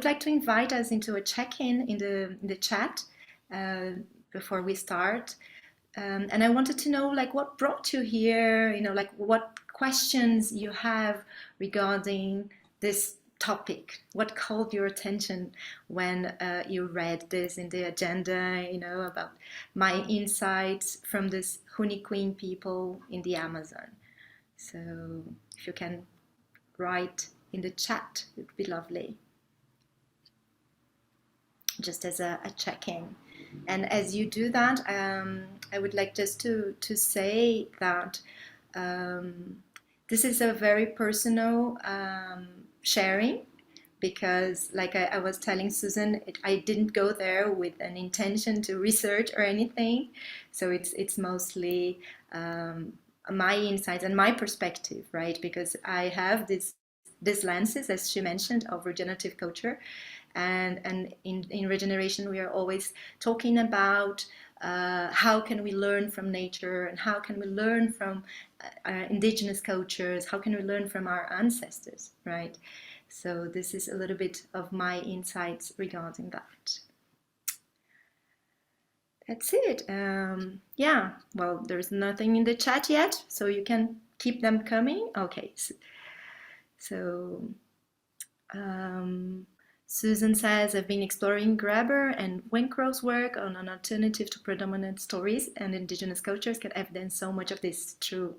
like to invite us into a check-in in the chat uh, before we start. And I wanted to know like what brought you here, like what questions you have regarding this topic. What called your attention when you read this in the agenda, about my insights from this Huni Queen people in the Amazon. So if you can write in the chat, it would be lovely. Just as a check-in. And as you do that, I would like just to say that this is a very personal sharing, because like I was telling Susan, I didn't go there with an intention to research or anything. So it's mostly my insights and my perspective, right? Because I have these lenses, as she mentioned, of regenerative culture. And in regeneration, we are always talking about how can we learn from nature, and how can we learn from indigenous cultures, how can we learn from our ancestors, right? So this is a little bit of my insights regarding that. That's it. Yeah, well, there's nothing in the chat yet, so you can keep them coming. Okay, so Susan says, I've been exploring Graeber and Wincrow's work on an alternative to predominant stories, and indigenous cultures can evidence so much of this. True.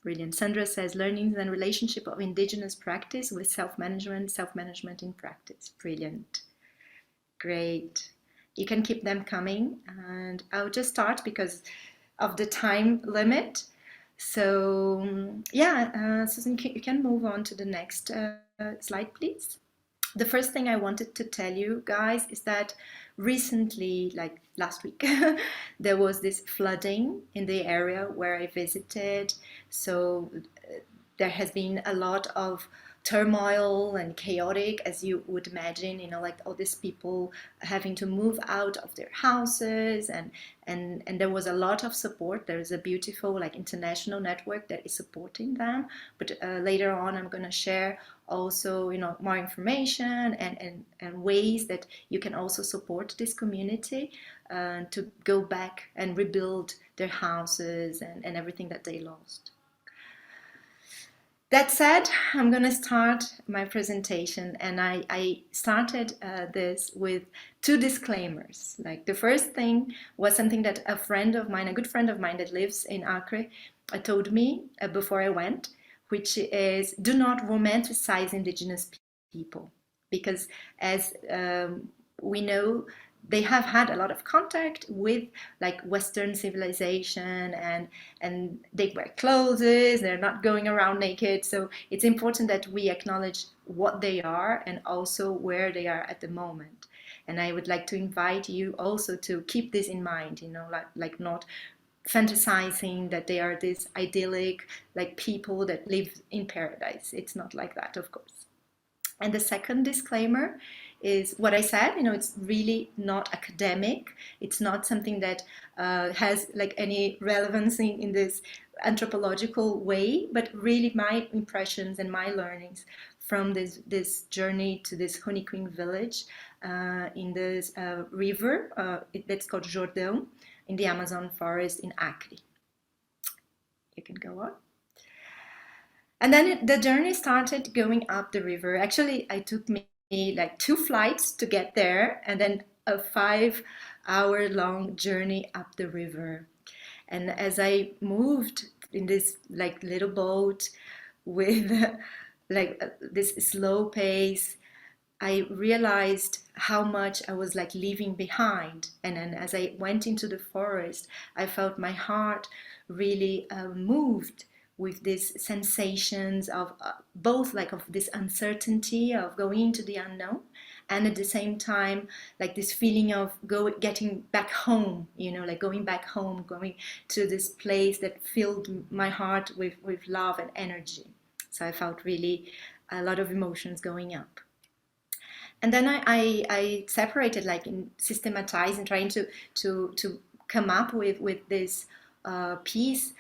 Brilliant. Sandra says, learnings and relationship of indigenous practice with self-management in practice. Brilliant. Great. You can keep them coming, and I'll just start because of the time limit. So yeah, Susan, you can move on to the next slide, please. The first thing I wanted to tell you guys is that recently, like last week, there was this flooding in the area where I visited. So there has been a lot of turmoil and chaotic, as you would imagine, like all these people having to move out of their houses, and there was a lot of support. There is a beautiful like international network that is supporting them. But later on, I'm going to share also more information and ways that you can also support this community to go back and rebuild their houses and everything that they lost. That said, I'm going to start my presentation, and I started this with two disclaimers. Like the first thing was something that a good friend of mine that lives in Acre told me before I went, which is do not romanticize indigenous people, because as we know, they have had a lot of contact with like Western civilization, and they wear clothes, they're not going around naked. So it's important that we acknowledge what they are and also where they are at the moment. And I would like to invite you also to keep this in mind, like not fantasizing that they are this idyllic like people that live in paradise. It's not like that, of course. And the second disclaimer is what I said, it's really not academic. It's not something that has like any relevance in this anthropological way, but really my impressions and my learnings from this journey to this Huni Queen village in this river that's called Jordão in the Amazon forest in Acre. You can go on. And then the journey started going up the river. Actually, it took me like 2 flights to get there, and then a 5-hour-long journey up the river. And as I moved in this like little boat with like this slow pace, I realized how much I was like leaving behind. And then as I went into the forest, I felt my heart really moved with these sensations of both like of this uncertainty of going into the unknown, and at the same time like this feeling of getting back home, like going back home, going to this place that filled my heart with love and energy. So I felt really a lot of emotions going up. And then I separated, like in systematizing, trying to come up with this piece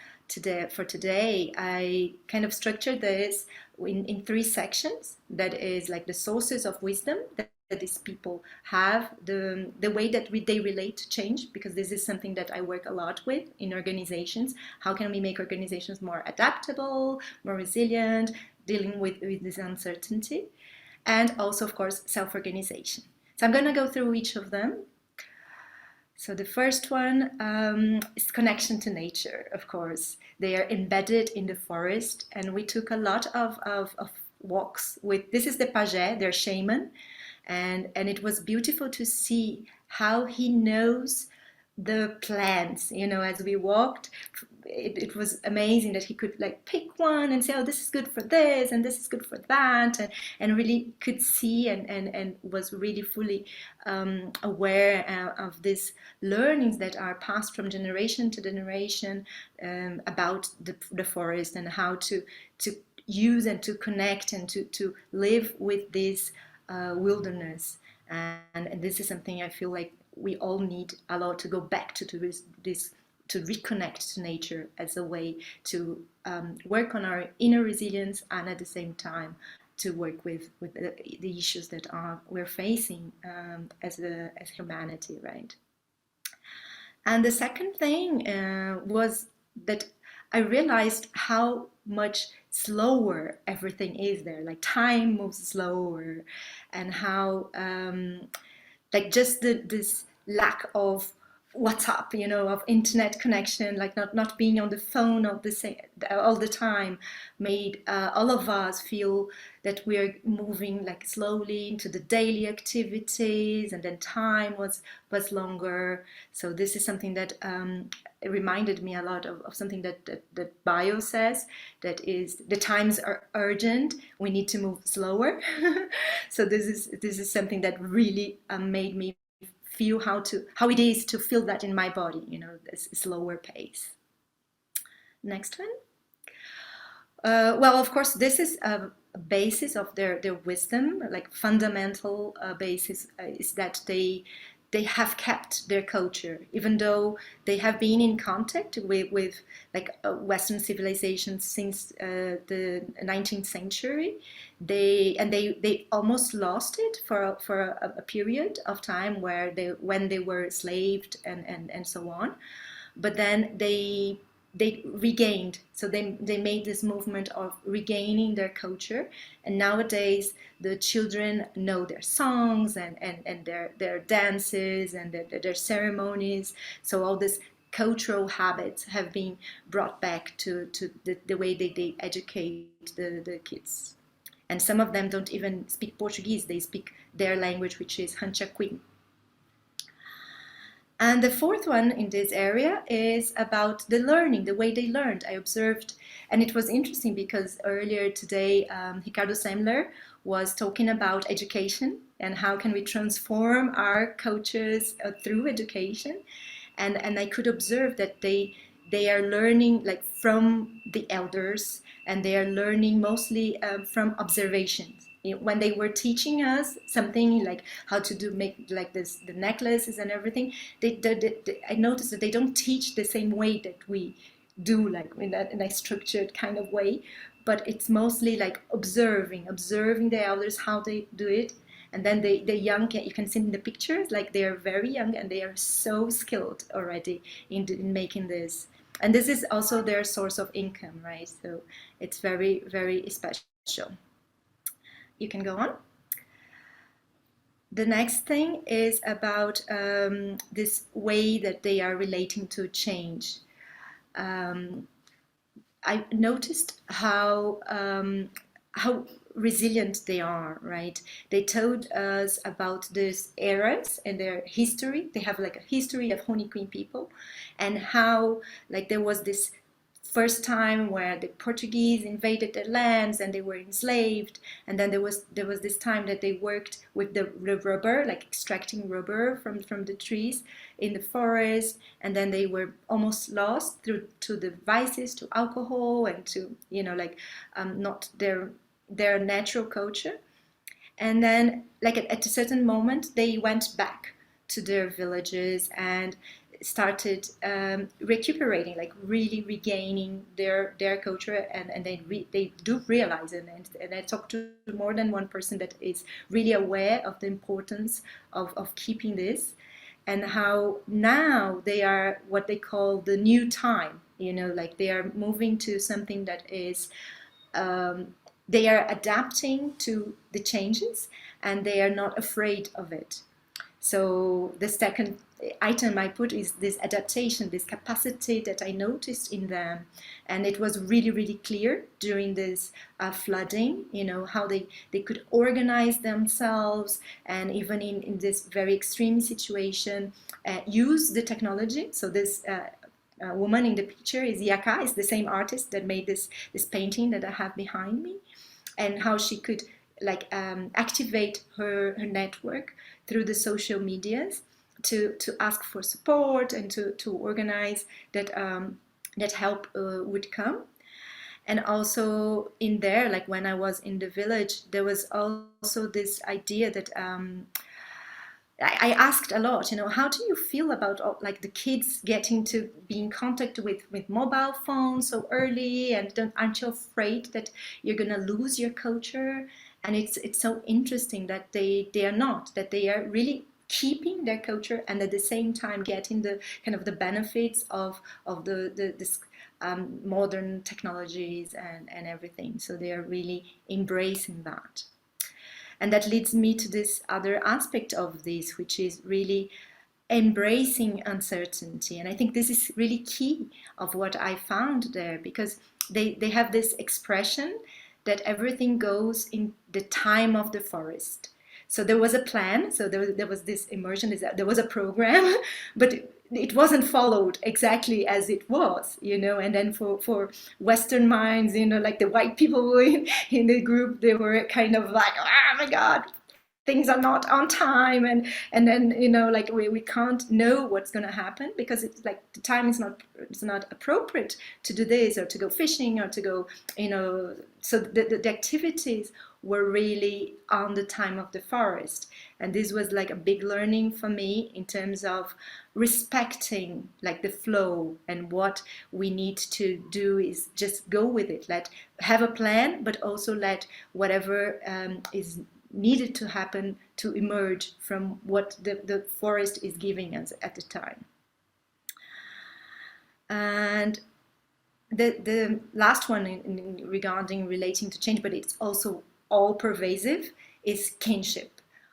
for today. I kind of structured this in 3 sections. That is like the sources of wisdom that that these people have, the way that they relate to change, because this is something that I work a lot with in organizations. How can we make organizations more adaptable, more resilient, dealing with this uncertainty? And also, of course, self-organization. So I'm going to go through each of them. So the first one is connection to nature, of course. They are embedded in the forest, and we took a lot of walks with, this is the pajé, their shaman, and it was beautiful to see how he knows the plants, you know, as we walked. It was amazing that he could like pick one and say, oh, this is good for this and this is good for that, and really could see and was really fully aware of these learnings that are passed from generation to generation about the forest, and how to use and to connect and to live with this wilderness. And this is something I feel like we all need a lot, to go back to this, to reconnect to nature as a way to work on our inner resilience, and at the same time to work with the issues that we're facing as humanity, right? And the second thing was that I realized how much slower everything is there. Like time moves slower, and how like just this lack of WhatsApp, you know, of internet connection, like not being on the phone all the time, made all of us feel that we're moving like slowly into the daily activities, and then time was longer. So this is something that it reminded me a lot of something that Bio says, that is, the times are urgent, we need to move slower. So this is something that really made me feel how it is to feel that in my body, you know, this slower pace. Next one. Well, of course, this is a basis of their wisdom, like fundamental basis is that they have kept their culture, even though they have been in contact with like Western civilizations since the 19th century. They almost lost it for a period of time when they were enslaved and so on. But then they regained, so they made this movement of regaining their culture, and nowadays the children know their songs and their dances and their ceremonies. So all these cultural habits have been brought back to the way they educate the kids. And some of them don't even speak Portuguese, they speak their language, which is Hanchaquin. And the fourth one in this area is about the learning, the way they learned. I observed, and it was interesting because earlier today, Ricardo Semler was talking about education and how can we transform our cultures through education. And I could observe that they are learning like from the elders, and they are learning mostly from observations. When they were teaching us something like how to make like the necklaces and everything, I noticed that they don't teach the same way that we do, like in a structured kind of way, but it's mostly like observing the elders, how they do it. And then the young, you can see in the pictures, like they are very young and they are so skilled already in making this. And this is also their source of income, right? So it's very, very special. You can go on. The next thing is about this way that they are relating to change. I noticed how resilient they are, right? They told us about these eras and their history. They have like a history of Honey Queen people, and how like there was this first time where the Portuguese invaded their lands and they were enslaved, and then there was this time that they worked with the rubber, like extracting rubber from the trees in the forest, and then they were almost lost to the vices, to alcohol, and to, you know, like not their natural culture. And then like at a certain moment they went back to their villages, and started recuperating, like really regaining their culture, and they do realize it. And I talked to more than one person that is really aware of the importance of keeping this, and how now they are what they call the new time, like they are moving to something that is they are adapting to the changes, and they are not afraid of it. So the second item I put is this adaptation, this capacity that I noticed in them. And it was really, really clear during this flooding, how they could organize themselves, and even in this very extreme situation, use the technology. So this woman in the picture is Yaka, is the same artist that made this painting that I have behind me, and how she could activate her network through the social medias to ask for support, and to organize that that help would come. And also in there, like when I was in the village, there was also this idea that I asked a lot, how do you feel about like the kids getting to be in contact with mobile phones so early, and aren't you afraid that you're gonna lose your culture? And it's so interesting that they are not, that they are really keeping their culture, and at the same time getting the kind of the benefits of this modern technologies and everything. So they are really embracing that. And that leads me to this other aspect of this, which is really embracing uncertainty. And I think this is really key of what I found there, because they have this expression that everything goes in the time of the forest. So there was a plan, so there was this immersion, there was a program, but it wasn't followed exactly as it was, and then for Western minds, like the white people in the group, they were kind of like, oh my God, things are not on time, and then like we can't know what's going to happen, because it's like the time is not, it's not appropriate to do this, or to go fishing, or to go, so the activities were really on the time of the forest. And this was like a big learning for me in terms of respecting like the flow, and what we need to do is just go with it, have a plan, but also let whatever is needed to happen to emerge from what the forest is giving us at the time. And the last one regarding relating to change, but it's also all pervasive, is kinship.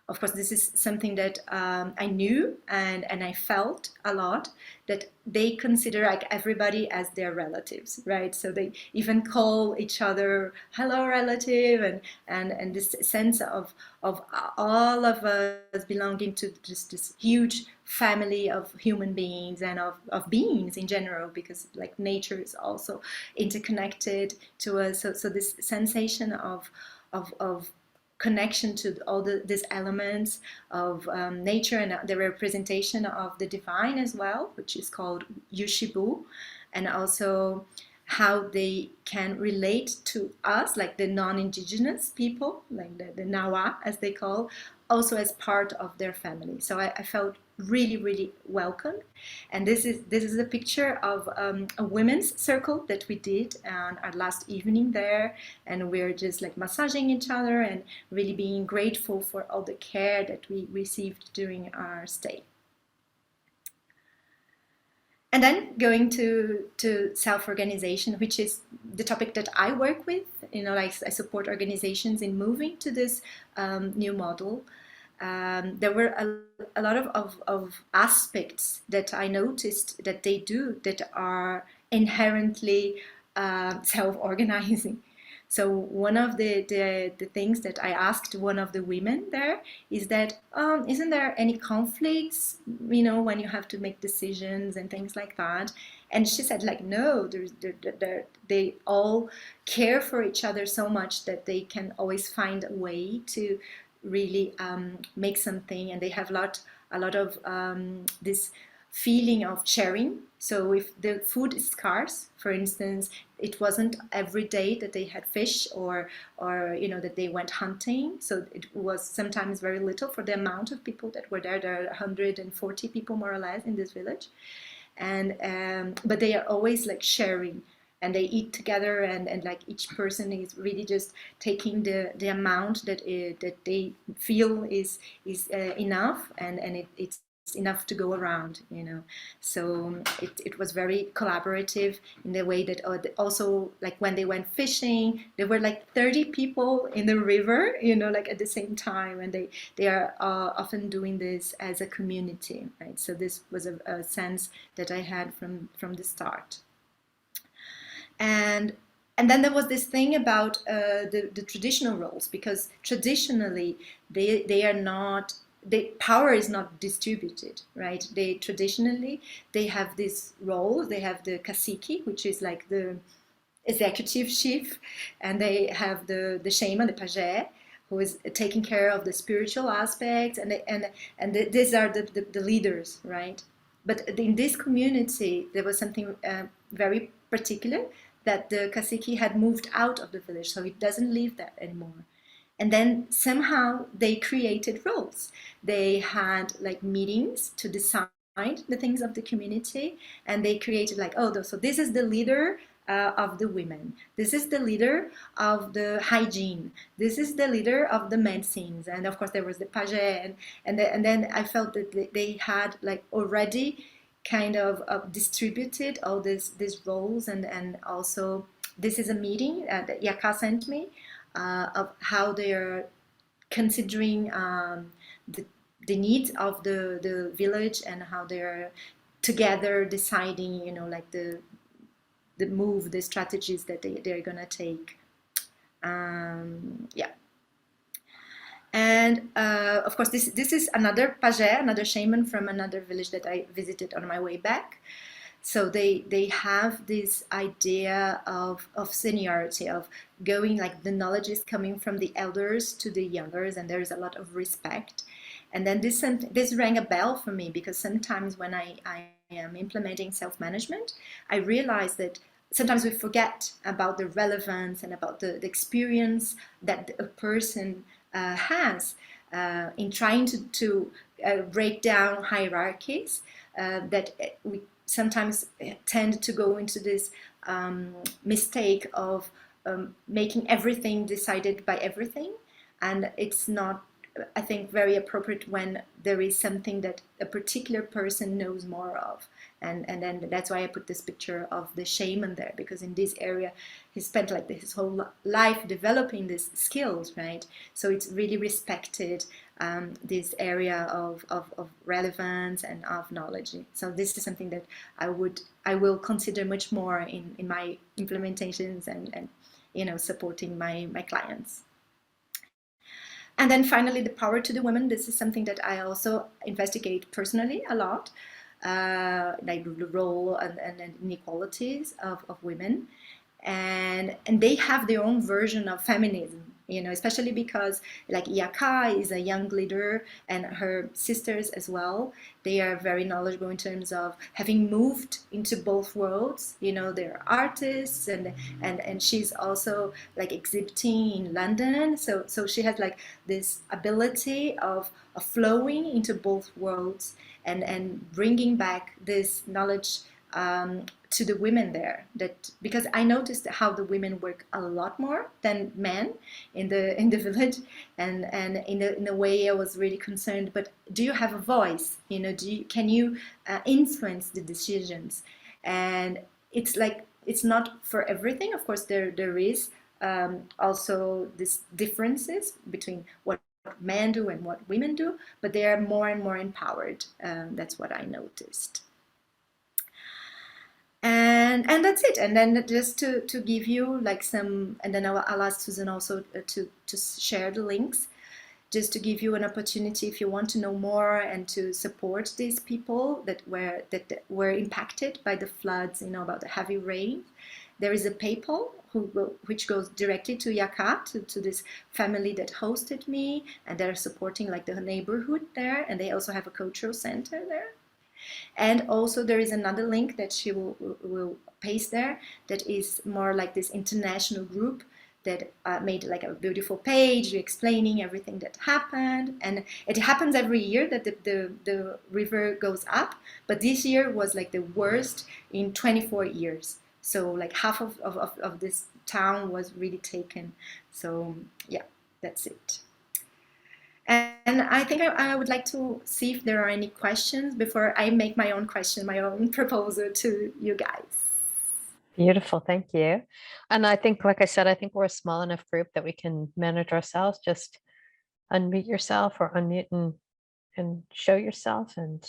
Of course, this is something that I knew and I felt a lot, that they consider like everybody as their relatives, right? So they even call each other hello relative, and this sense of all of us belonging to just this huge family of human beings, and of beings in general, because like nature is also interconnected to us. So this sensation of connection to all these elements of nature, and the representation of the divine as well, which is called Yushibu, and also how they can relate to us, like the non-indigenous people, like the Nawa as they call, also as part of their family. So I felt really, really welcome. And this is a picture of a women's circle that we did on our last evening there, and we're just like massaging each other and really being grateful for all the care that we received during our stay. And then going to self-organization, which is the topic that I work with. Like I support organizations in moving to this new model. There were a lot of aspects that I noticed that they do that are inherently self-organizing. So one of the things that I asked one of the women there is that isn't there any conflicts, when you have to make decisions and things like that? And she said like, no, they all care for each other so much that they can always find a way to really make something, and they have a lot of this feeling of sharing. So if the food is scarce, for instance, it wasn't every day that they had fish, or that they went hunting. So it was sometimes very little for the amount of people that were there. There are 140 people more or less in this village, and but they are always like sharing, and they eat together, and like each person is really just taking the amount that they feel is enough, and it's enough to go around. So it was very collaborative in the way that also, like when they went fishing, there were like 30 people in the river, like at the same time, and they are often doing this as a community, right? So this was a sense that I had from the start. And and then there was this thing about the traditional roles, because traditionally they are not, the power is not distributed, right? They traditionally, they have this role. They have the cacique, which is like the executive chief, and they have the shaman, the pajé, who is taking care of the spiritual aspects, and these are the leaders, right? But in this community, there was something very particular, that the cacique had moved out of the village, so he doesn't live there anymore. And then somehow they created roles. They had like meetings to decide the things of the community, and they created like, oh, so this is the leader of the women. This is the leader of the hygiene. This is the leader of the medicines. And of course, there was the page, and then I felt that they had like already kind of distributed all these roles, and also this is a meeting that Yaka sent me of how they are considering the, the needs of the village, and how they're together deciding, like the move, the strategies that they're gonna take. Yeah. And of course, this is another pajé, another shaman from another village that I visited on my way back. So they have this idea of seniority, of going, like the knowledge is coming from the elders to the youngers, and there is a lot of respect. And then this rang a bell for me, because sometimes when I am implementing self-management, I realize that sometimes we forget about the relevance and about the experience that a person has in trying to break down hierarchies, that we sometimes tend to go into this mistake of making everything decided by everything. And it's not, I think, very appropriate when there is something that a particular person knows more of. And then that's why I put this picture of the shaman there, because in this area he spent like his whole life developing these skills, right? So it's really respected, this area of relevance and of knowledge. So this is something that I will consider much more in my implementations, and supporting my clients. And then finally, the power to the women. This is something that I also investigate personally a lot, like the role and inequalities of women. And they have their own version of feminism, especially because like Yaka is a young leader, and her sisters as well. They are very knowledgeable in terms of having moved into both worlds. They're artists, and she's also like exhibiting in London. So she has like this ability of flowing into both worlds, and bringing back this knowledge to the women there. That, because I noticed how the women work a lot more than men in the village, and in a way I was really concerned. But do you have a voice? Can you influence the decisions? And it's like, it's not for everything. Of course, there is also these differences between what men do and what women do, but they are more and more empowered. That's what I noticed. And that's it. And then just to give you like some, and then I'll ask Susan also to share the links, just to give you an opportunity, if you want to know more and to support these people that were impacted by the floods, about the heavy rain. There is a PayPal which goes directly to Yaka, to this family that hosted me, and they're supporting like the neighborhood there, and they also have a cultural center there. And also there is another link that she will paste there that is more like this international group that made like a beautiful page explaining everything that happened. And it happens every year that the river goes up, but this year was like the worst in 24 years. So like half of this town was really taken. So yeah, that's it. And I think I would like to see if there are any questions before I make my own question, my own proposal to you guys. Beautiful, thank you. And I think, like I said, I think we're a small enough group that we can manage ourselves. Just unmute yourself or unmute and show yourself, and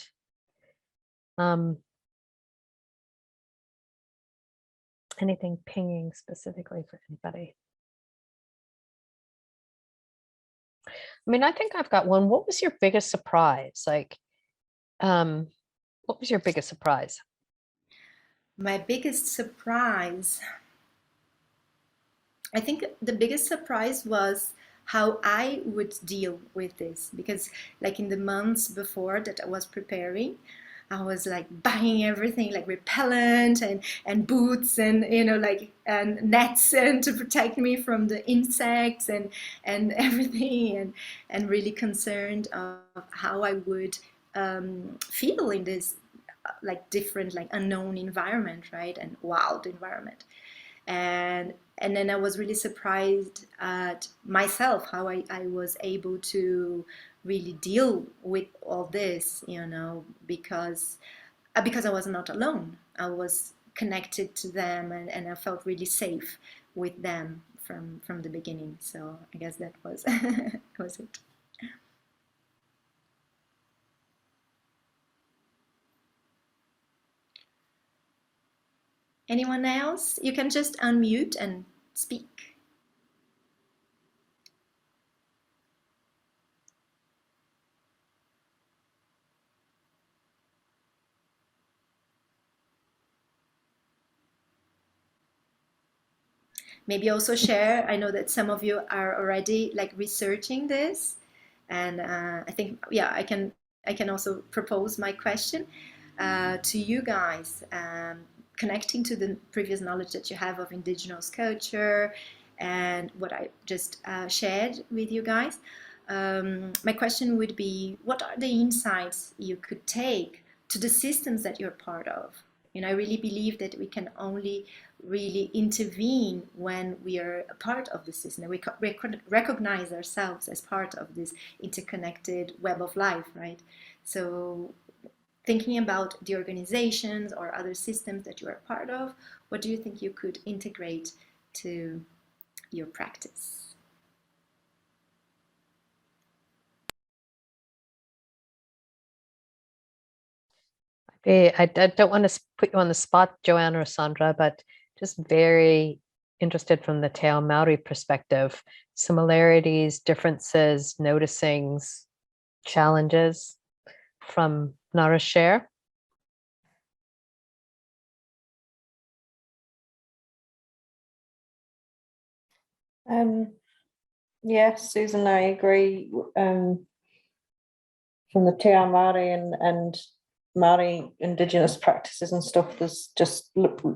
anything pinging specifically for anybody. I mean, I think I've got one. What was your biggest surprise? Like, what was your biggest surprise? My biggest surprise, I think the biggest surprise was how I would deal with this, because like in the months before that I was preparing, I was like buying everything like repellent and boots and like and nets and to protect me from the insects and everything, and really concerned of how I would feel in this like different, like unknown environment, right, and wild environment. And then I was really surprised at myself how I was able to really deal with all this, because I was not alone. I was connected to them, and I felt really safe with them from the beginning. So I guess that was was it. Anyone else? You can just unmute and speak. Maybe also share. I know that some of you are already like researching this, and I think I can also propose my question to you guys, connecting to the previous knowledge that you have of indigenous culture and what I just shared with you guys. My question would be, what are the insights you could take to the systems that you're part of? I really believe that we can only really intervene when we are a part of the system. We recognize ourselves as part of this interconnected web of life, right? So thinking about the organizations or other systems that you are part of, what do you think you could integrate to your practice? I don't want to put you on the spot, Joanna or Sandra, but just very interested from the Teal Maori perspective, similarities, differences, noticings, challenges from Nara's share. Yes, Susan, I agree. From the Te Māori and Māori Indigenous practices and stuff, there's just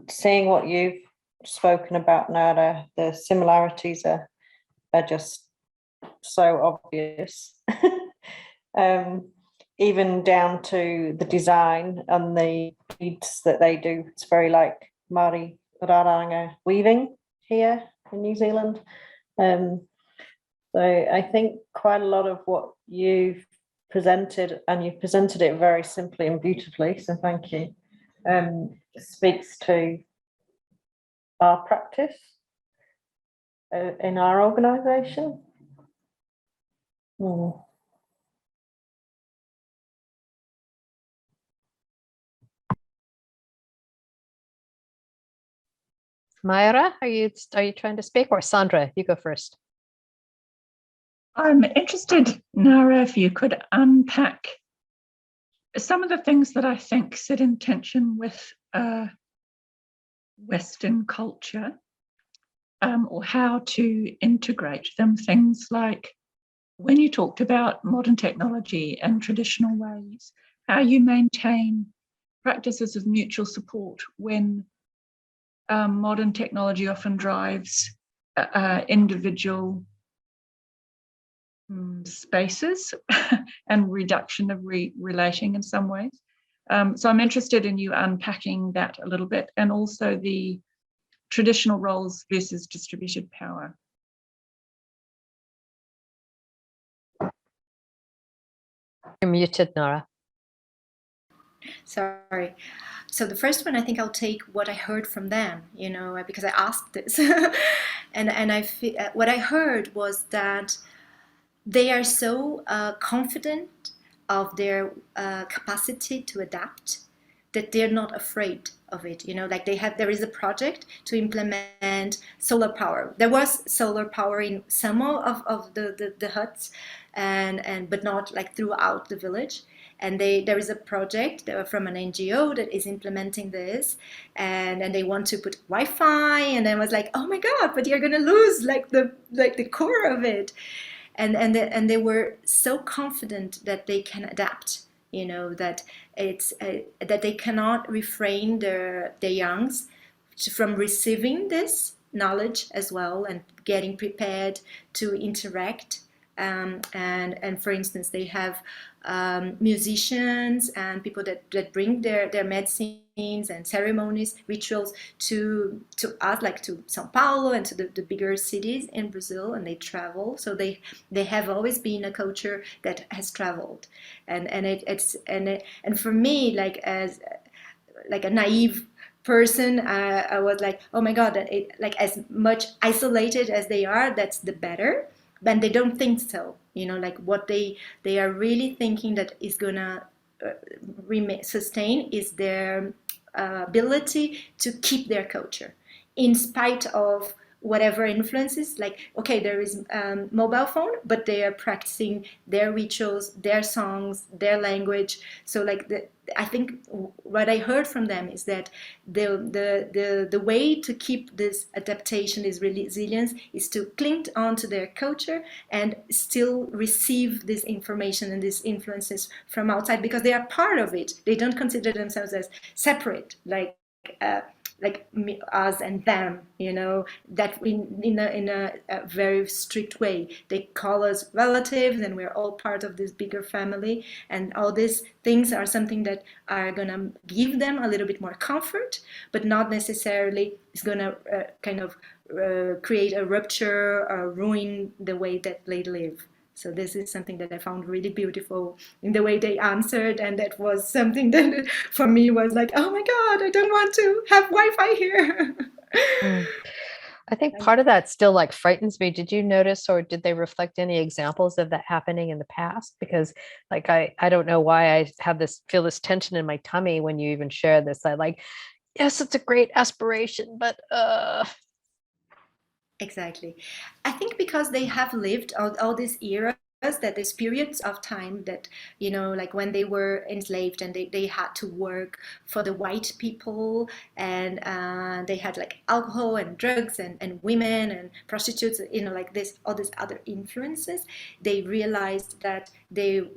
seeing what you've spoken about, Nara, the similarities are just so obvious. Even down to the design and the beads that they do. It's very like Māori raranga weaving here in New Zealand. So I think quite a lot of what you've presented, and you've presented it very simply and beautifully, so thank you, speaks to our practice in our organisation. Mayra, are you trying to speak, or Sandra? You go first. I'm interested, Nara, if you could unpack some of the things that I think sit in tension with Western culture, or how to integrate them. Things like when you talked about modern technology and traditional ways, how you maintain practices of mutual support when modern technology often drives individual spaces and reduction of relating in some ways. So I'm interested in you unpacking that a little bit, and also the traditional roles versus distributed power. You're muted, Nara. Sorry. So the first one, I think I'll take what I heard from them, you know, because I asked this, and what I heard was that they are so confident of their capacity to adapt that they're not afraid of it. You know, like there is a project to implement solar power. There was solar power in some of the huts, but not like throughout the village. And there is a project from an NGO that is implementing this, and they want to put Wi-Fi. And I was like, oh my God, but you're gonna lose like the core of it. And they were so confident that they can adapt. You know, that it's that they cannot refrain their youngs from receiving this knowledge as well, and getting prepared to interact. And for instance, they have musicians and people that bring their medicines and ceremonies, rituals to us, like to São Paulo and to the bigger cities in Brazil, and they travel. So they have always been a culture that has traveled, and for me, like as like a naive person, I was like, oh my God, that like as much isolated as they are, that's the better. But they don't think so, you know, like what they are really thinking that is gonna sustain is their ability to keep their culture in spite of whatever influences. Like, okay, there is mobile phone, but they are practicing their rituals, their songs, their language. So like I think what I heard from them is that the way to keep this adaptation, this resilience, is to cling on to their culture and still receive this information and these influences from outside, because they are part of it. They don't consider themselves as separate, like us and them, you know, that in a very strict way. They call us relatives, and we're all part of this bigger family. And all these things are something that are gonna give them a little bit more comfort, but not necessarily is gonna kind of create a rupture or ruin the way that they live. So this is something that I found really beautiful in the way they answered, and that was something that for me was like, oh my God, I don't want to have Wi-Fi here. I think part of that still like frightens me. Did you notice, or did they reflect any examples of that happening in the past? Because like I don't know why I have feel this tension in my tummy when you even share this. I like, yes, it's a great aspiration, but Exactly. I think because they have lived all these eras, that there's periods of time that, you know, like when they were enslaved and they had to work for the white people, and they had like alcohol and drugs and women and prostitutes, you know, like this, all these other influences. They realized that the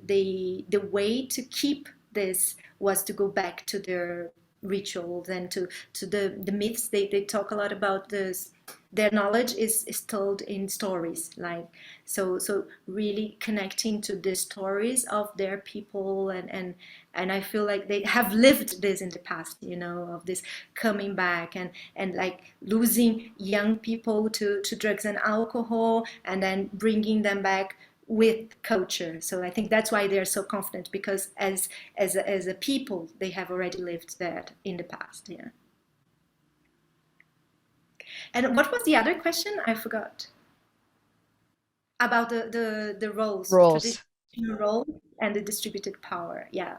way to keep this was to go back to their rituals and to the myths. They talk a lot about this. Their knowledge is told in stories, like so really connecting to the stories of their people, and I feel like they have lived this in the past, you know, of this coming back and like losing young people to drugs and alcohol, and then bringing them back with culture. So I think that's why they're so confident, because as a people they have already lived that in the past. Yeah. And what was the other question? I forgot. About the roles, roles. traditional role and the distributed power. Yeah.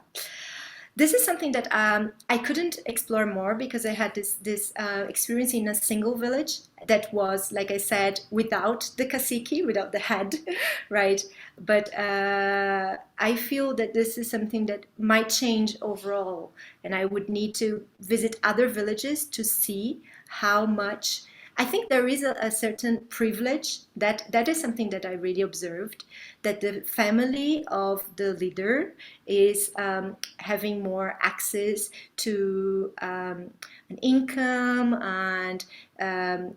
This is something that I couldn't explore more, because I had this experience in a single village that was, like I said, without the cacique, without the head, right? But I feel that this is something that might change overall, and I would need to visit other villages to see how much I think there is a certain privilege that is something that I really observed, that the family of the leader is having more access to an income, and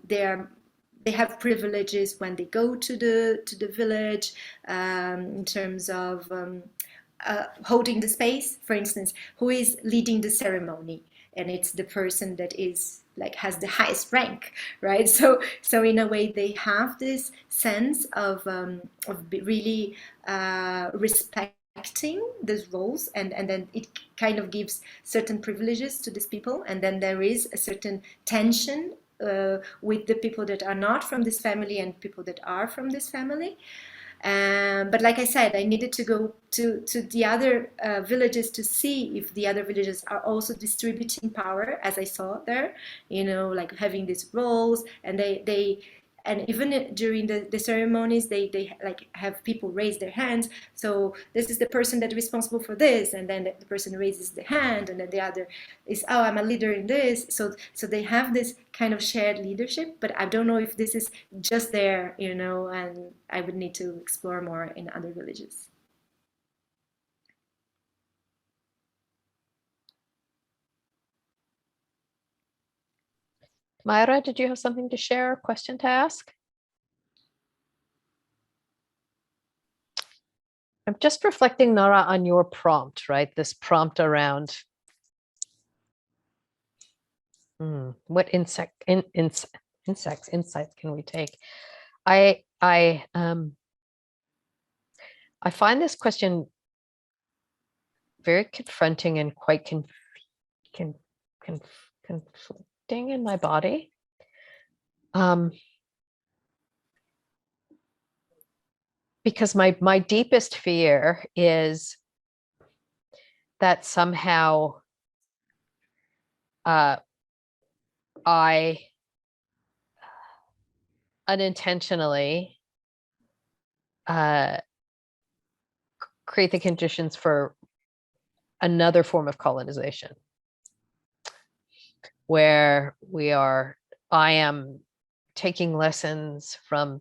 they have privileges when they go to the village, in terms of holding the space. For instance, who is leading the ceremony, and it's the person that is like has the highest rank, right? So in a way they have this sense of really respecting these roles, and then it kind of gives certain privileges to these people, and then there is a certain tension with the people that are not from this family and people that are from this family. But like I said, I needed to go to the other villages to see if the other villages are also distributing power, as I saw there, like having these roles, and they and even during the ceremonies, they like have people raise their hands. So this is the person that is responsible for this, and then the person raises the hand, and then the other is, oh, I'm a leader in this. So they have this kind of shared leadership, but I don't know if this is just there, and I would need to explore more in other villages. Myra, did you have something to share, a question to ask? I'm just reflecting, Nara, on your prompt, right? This prompt around what insights can we take? I find this question very confronting and quite conflicting in my body. Because my deepest fear is that somehow I unintentionally create the conditions for another form of colonization, where I am taking lessons from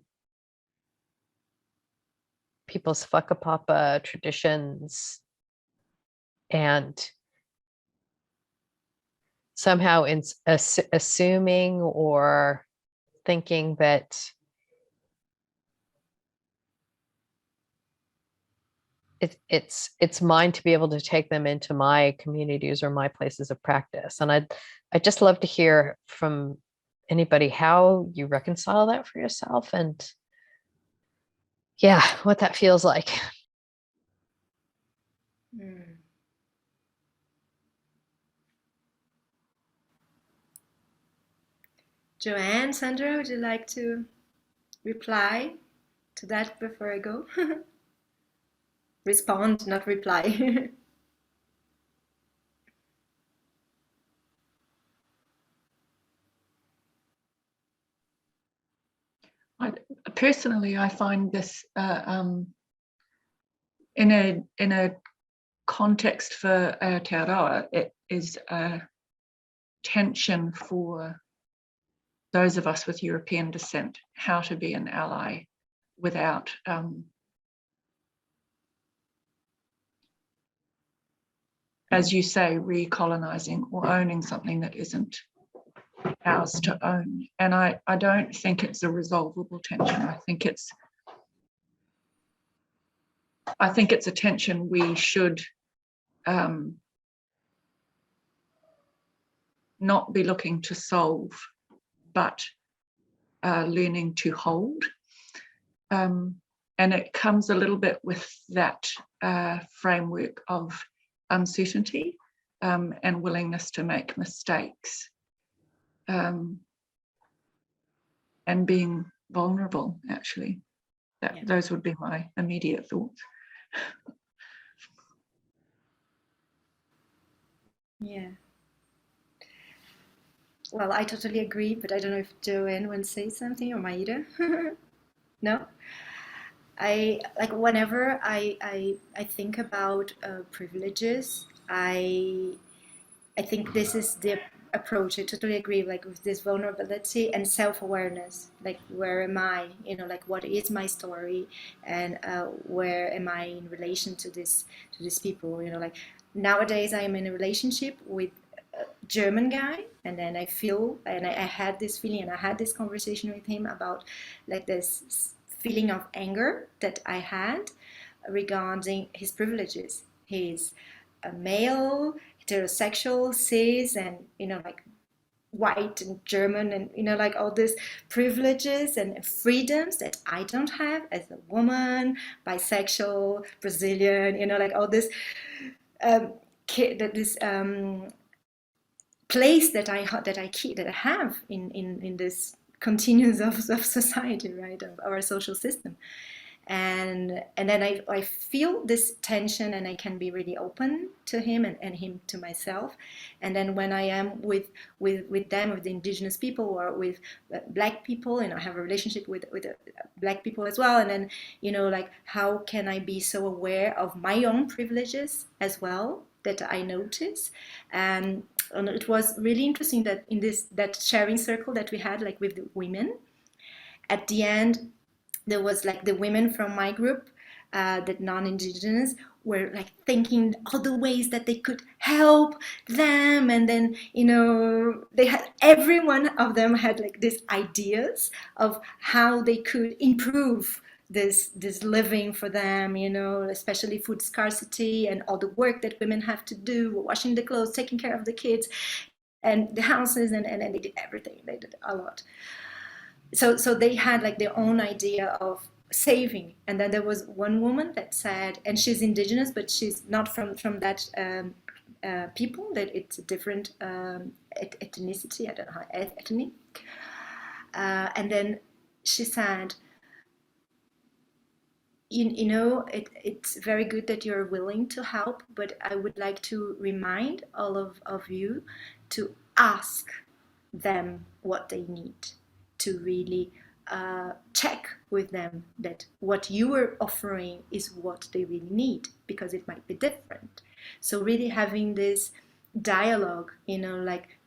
people's whakapapa traditions and somehow assuming or thinking that it's mine to be able to take them into my communities or my places of practice. And I'd just love to hear from anybody how you reconcile that for yourself, and yeah, what that feels like. Joanne, Sandra, would you like to reply to that before I go? Respond, not reply. Personally, I find this in a context for Aotearoa, it is a tension for those of us with European descent, how to be an ally without as you say, recolonizing or owning something that isn't ours to own. And I don't think it's a resolvable tension. I think it's a tension we should not be looking to solve, but learning to hold. And it comes a little bit with that framework of uncertainty and willingness to make mistakes, and being vulnerable, actually. Those would be my immediate thoughts. Yeah. Well, I totally agree, but I don't know if Joanne wants to say something, or Maida. No? I like whenever I think about privileges, I think this is approach. I totally agree, like with this vulnerability and self-awareness, like where am I, you know, like what is my story, and where am I in relation to these people, you know, like nowadays I am in a relationship with a German guy, and then I feel, and I had this feeling, and I had this conversation with him about like this feeling of anger that I had regarding his privileges. He's a male, heterosexual, cis, and you know, like white and German, and you know, like all these privileges and freedoms that I don't have as a woman, bisexual, Brazilian, you know, like all this this place that I have in this continuum of society, right, of our social system. And then I feel this tension, and I can be really open to him, and him to myself. And then when I am with them, with the indigenous people, or with black people, and I have a relationship with black people as well, and then, you know, like how can I be so aware of my own privileges as well that I notice. And it was really interesting that in that sharing circle that we had, like with the women, at the end there was like the women from my group, that non-indigenous, were like thinking all the ways that they could help them. And then, you know, they had, every one of them had like these ideas of how they could improve this living for them, you know, especially food scarcity and all the work that women have to do, washing the clothes, taking care of the kids and the houses, and they did everything, they did a lot. So they had like their own idea of saving. And then there was one woman that said, and she's indigenous, but she's not from that people, that it's a different ethnicity, I don't know how, ethnic. And then she said, you know, it's very good that you're willing to help, but I would like to remind all of you to ask them what they need, to really check with them that what you are offering is what they really need, because it might be different. So really having this dialogue, you know, like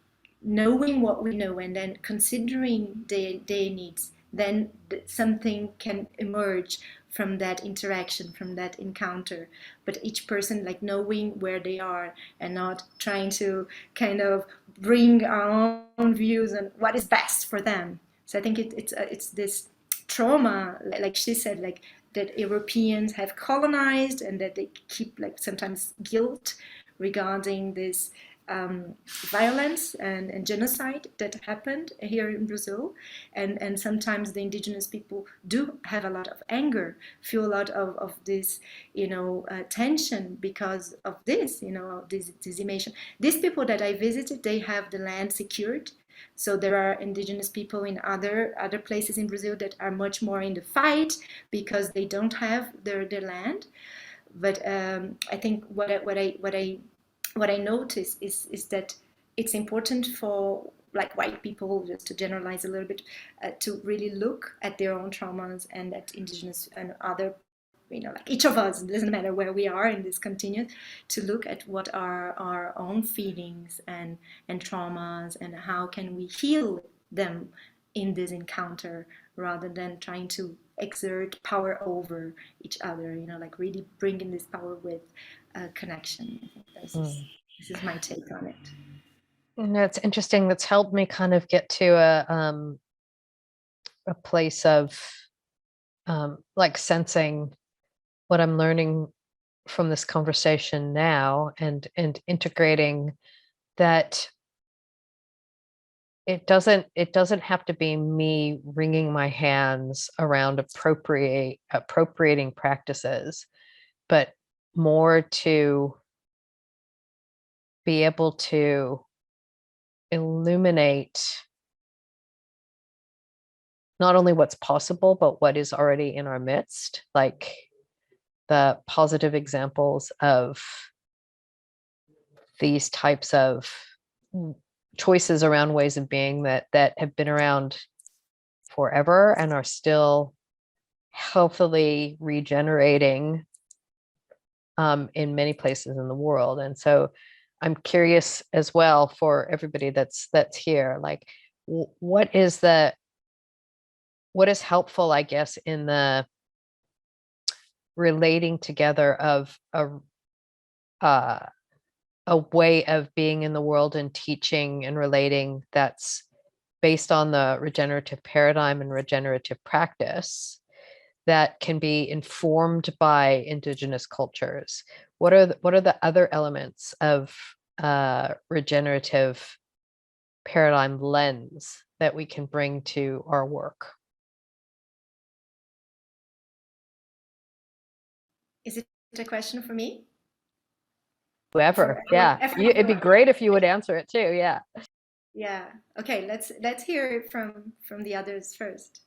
knowing what we know and then considering their needs, then something can emerge from that interaction, from that encounter. But each person like knowing where they are, and not trying to kind of bring our own views on what is best for them. So I think it's this trauma, like she said, like that Europeans have colonized, and that they keep like sometimes guilt regarding this violence and genocide that happened here in Brazil. And sometimes the indigenous people do have a lot of anger, feel a lot of this, you know, tension because of this, you know, this image. These people that I visited, they have the land secured. So there are indigenous people in other places in Brazil that are much more in the fight because they don't have their land. But I think what I notice is that it's important for like white people, just to generalize a little bit, to really look at their own traumas, and at indigenous and other, you know, like each of us, it doesn't matter where we are in this continuum, to look at what are our own feelings and traumas, and how can we heal them in this encounter, rather than trying to exert power over each other, you know, like really bringing this power with connection. I think this is my take on it. No, it's interesting. That's helped me kind of get to a place of like sensing what I'm learning from this conversation now, and integrating that it doesn't have to be me wringing my hands around appropriating practices, but more to be able to illuminate not only what's possible, but what is already in our midst, like the positive examples of these types of choices around ways of being that have been around forever and are still healthily regenerating in many places in the world. And so I'm curious as well for everybody that's here, like what is helpful, I guess, in the relating together of a way of being in the world and teaching and relating that's based on the regenerative paradigm and regenerative practice that can be informed by indigenous cultures. What are the other elements of regenerative paradigm lens that we can bring to our work? Is it a question for me? Whoever, yeah. It'd be great if you would answer it too, yeah. Yeah. Okay, let's hear it from the others first.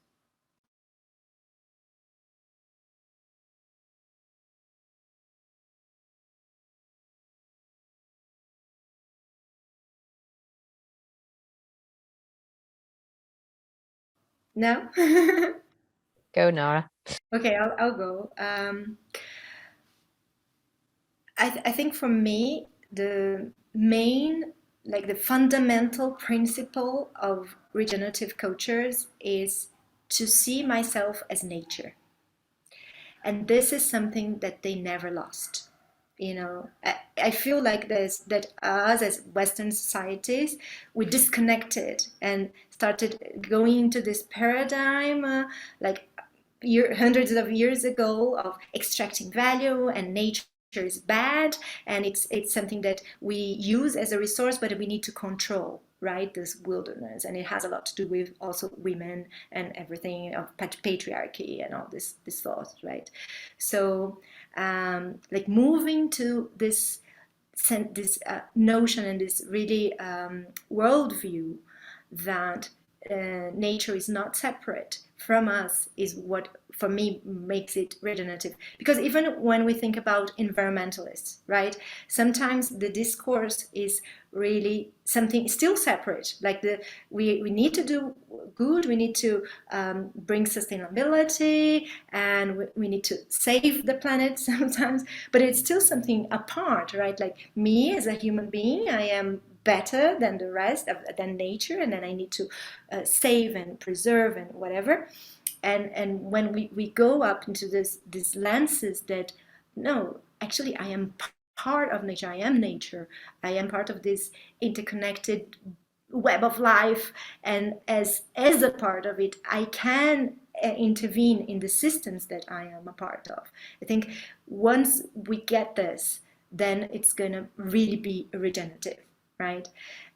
No? Go, Nara. Okay, I'll go. I think for me, the main, like the fundamental principle of regenerative cultures is to see myself as nature. And this is something that they never lost. You know, I feel like that us as Western societies, we disconnected and started going into this paradigm, like hundreds of years ago, of extracting value, and nature is bad, and it's something that we use as a resource, but we need to control, right? This wilderness, and it has a lot to do with also women and everything of patriarchy and all this thoughts, right? So like moving to this notion and this really worldview that nature is not separate from us is what for me makes it regenerative. Because even when we think about environmentalists, right, sometimes the discourse is really something still separate, like we need to do good, we need to bring sustainability, and we need to save the planet sometimes, but it's still something apart, right? Like me as a human being, I am better than the rest than nature, and then I need to save and preserve and whatever. And when we go up into these lenses that no, actually I am part of nature, I am nature, I am part of this interconnected web of life, and as a part of it I can intervene in the systems that I am a part of. I think once we get this, then it's going to really be regenerative, right?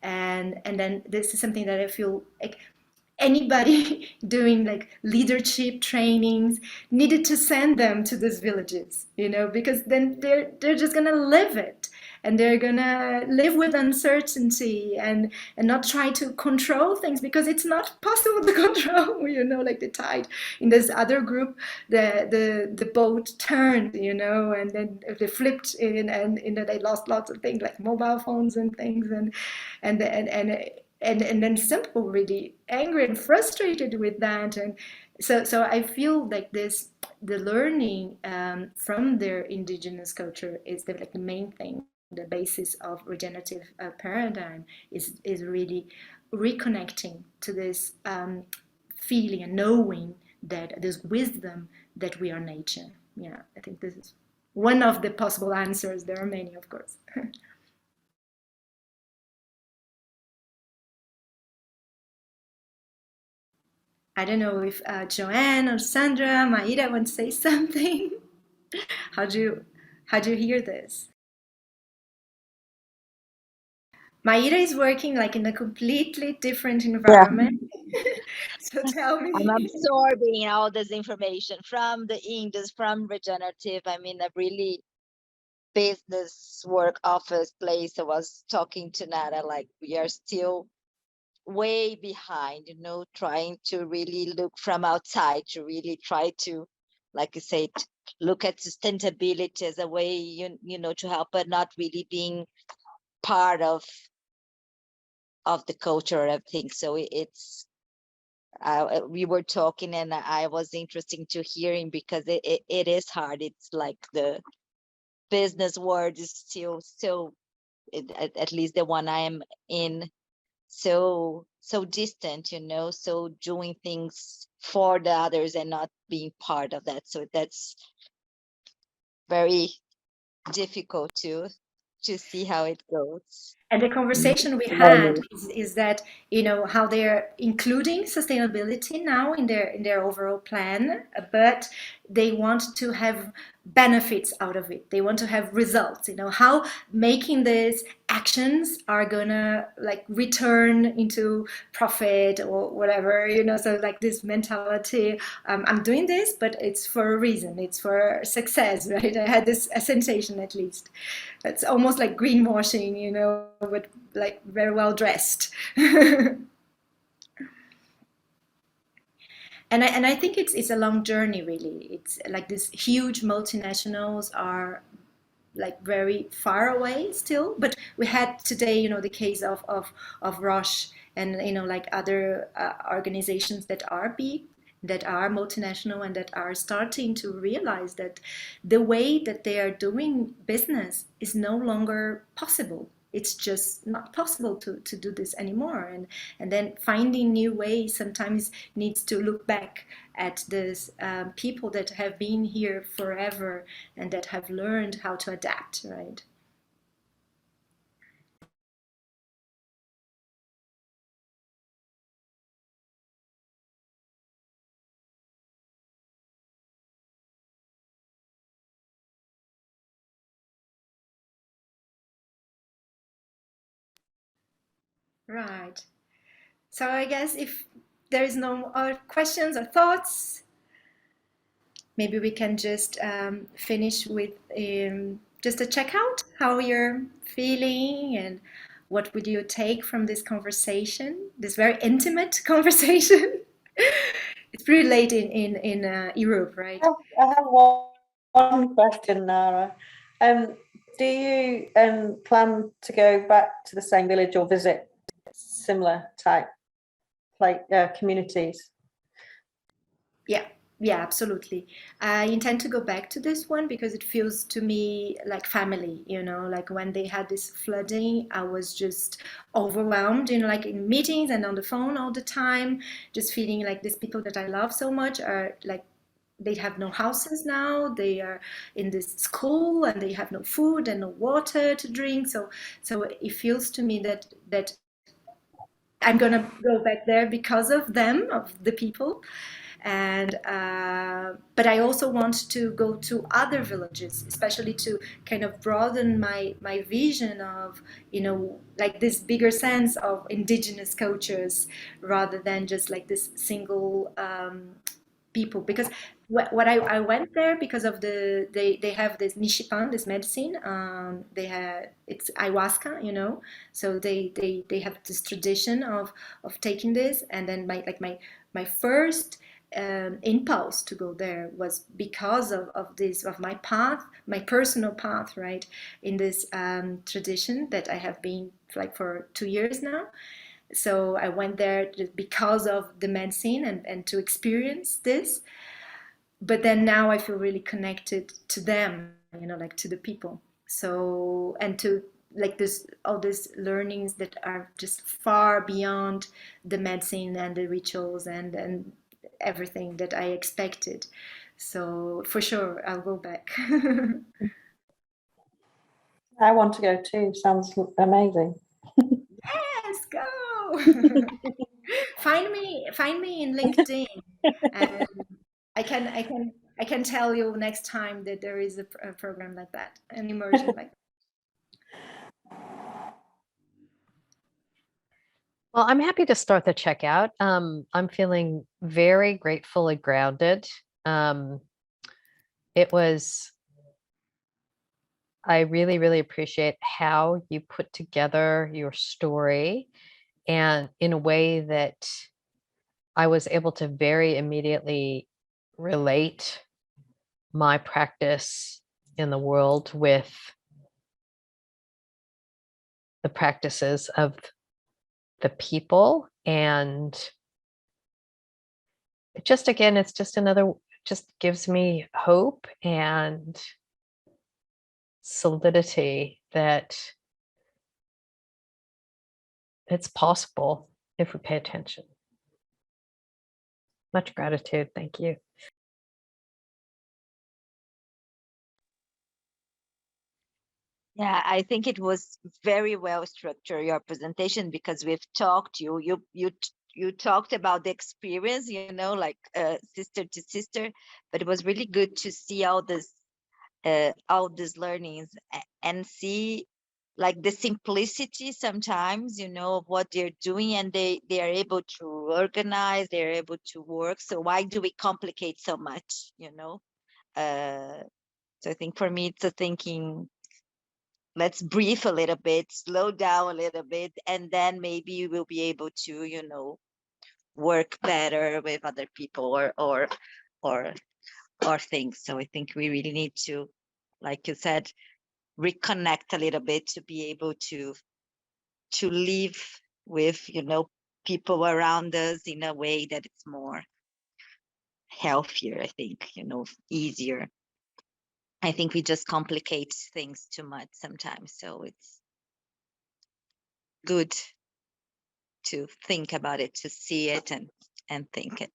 And then this is something that I feel like anybody doing like leadership trainings needed to send them to these villages, you know, because then they're just gonna live it, and they're gonna live with uncertainty and not try to control things, because it's not possible to control, you know, like the tide in this other group, the boat turned, you know, and then they flipped in, and you know, they lost lots of things like mobile phones and things, and then some people really angry and frustrated with that. And so I feel like the learning from their indigenous culture is like the main thing. The basis of regenerative paradigm is really reconnecting to this feeling and knowing that there's wisdom, that we are nature. Yeah, I think this is one of the possible answers. There are many, of course. I don't know if Joanne or Sandra, Maida want to say something. How do you hear this? Maida is working like in a completely different environment. So tell I'm me. absorbing all this information from the Indus, from regenerative. I mean, a really business work office place. I was talking to Nara, like we are still way behind, you know, trying to really look from outside to really try to, like you said, look at sustainability as a way, you know, to help, but not really being part of the culture or everything. So it's we were talking, and I was interesting to hearing, because it is hard. It's like the business world is still at least the one I am in, so distant, so doing things for the others and not being part of that. So that's very difficult to see how it goes. And the conversation we had Slowly. is that, how they're including sustainability now in their overall plan, but they want to have benefits out of it. They want to have results, how making these actions are gonna like return into profit or whatever, so like this mentality, I'm doing this, but it's for a reason, it's for success, right? I had this sensation at least. It's almost like greenwashing, but like very well dressed. And I think it's a long journey, really. It's like these huge multinationals are like very far away still, but we had today, the case of Roche and like other organizations that are big, that are multinational, and that are starting to realize that the way that they are doing business is no longer possible. It's just not possible to do this anymore. And then finding new ways sometimes needs to look back at these people that have been here forever and that have learned how to adapt, right? Right. So I guess if there is no other questions or thoughts, maybe we can just finish with just a checkout, how you're feeling and what would you take from this conversation, this very intimate conversation. It's pretty late in Europe, right? I have one question, Nara. Do you plan to go back to the same village or visit similar type communities? Yeah, absolutely. I intend to go back to this one because it feels to me like family, like when they had this flooding, I was just overwhelmed, like in meetings and on the phone all the time, just feeling like these people that I love so much are like, they have no houses now, they are in this school and they have no food and no water to drink. So it feels to me that I'm gonna go back there because of them, of the people. And but I also want to go to other villages, especially to kind of broaden my vision of, like this bigger sense of indigenous cultures rather than just like this single people. Because what I went there because of they have this nishipan, this medicine, they have, it's ayahuasca, so they have this tradition of taking this. And then my first impulse to go there was because of this, of my path, my personal path, right, in this tradition that I have been like for 2 years now. So I went there just because of the medicine and to experience this. But then now I feel really connected to them, like to the people. So, and to like this, all these learnings that are just far beyond the medicine and the rituals and everything that I expected. So for sure, I'll go back. I want to go too. Sounds amazing. Yes, go. Find me in LinkedIn, and I can tell you next time that there is a program like that, an immersion like that. Well, I'm happy to start the checkout. I'm feeling very grateful and grounded. It was, I really, really appreciate how you put together your story and in a way that I was able to very immediately relate my practice in the world with the practices of the people. And it just, again, it's just another, just gives me hope and solidity that it's possible if we pay attention. Much gratitude. Thank you. Yeah, I think it was very well structured, your presentation, because we've talked, you talked about the experience, you know, like sister to sister, but it was really good to see all these learnings and see like the simplicity sometimes, you know, of what they're doing, and they are able to organize, they're able to work. So why do we complicate so much, you know? So I think for me, it's a thinking, let's breathe a little bit, slow down a little bit, and then maybe we'll be able to, you know, work better with other people or things. So I think we really need to, like you said, reconnect a little bit to be able to live with, you know, people around us in a way that it's more healthier, I think, you know, easier. I think we just complicate things too much sometimes, so it's good to think about it, to see it and think it.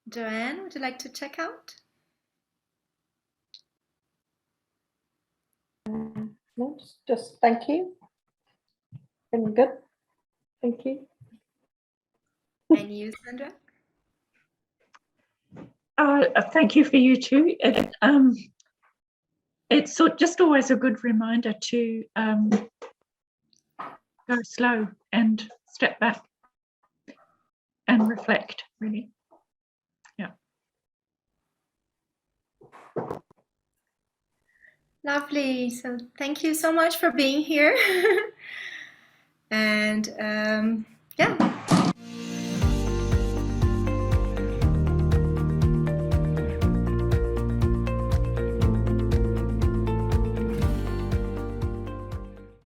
Joanne, would you like to check out? No, just thank you. Been good. Thank you. And you, Sandra? Thank you for you too. It's just always a good reminder to go slow and step back and reflect, really. Yeah. Lovely. So thank you so much for being here. And yeah,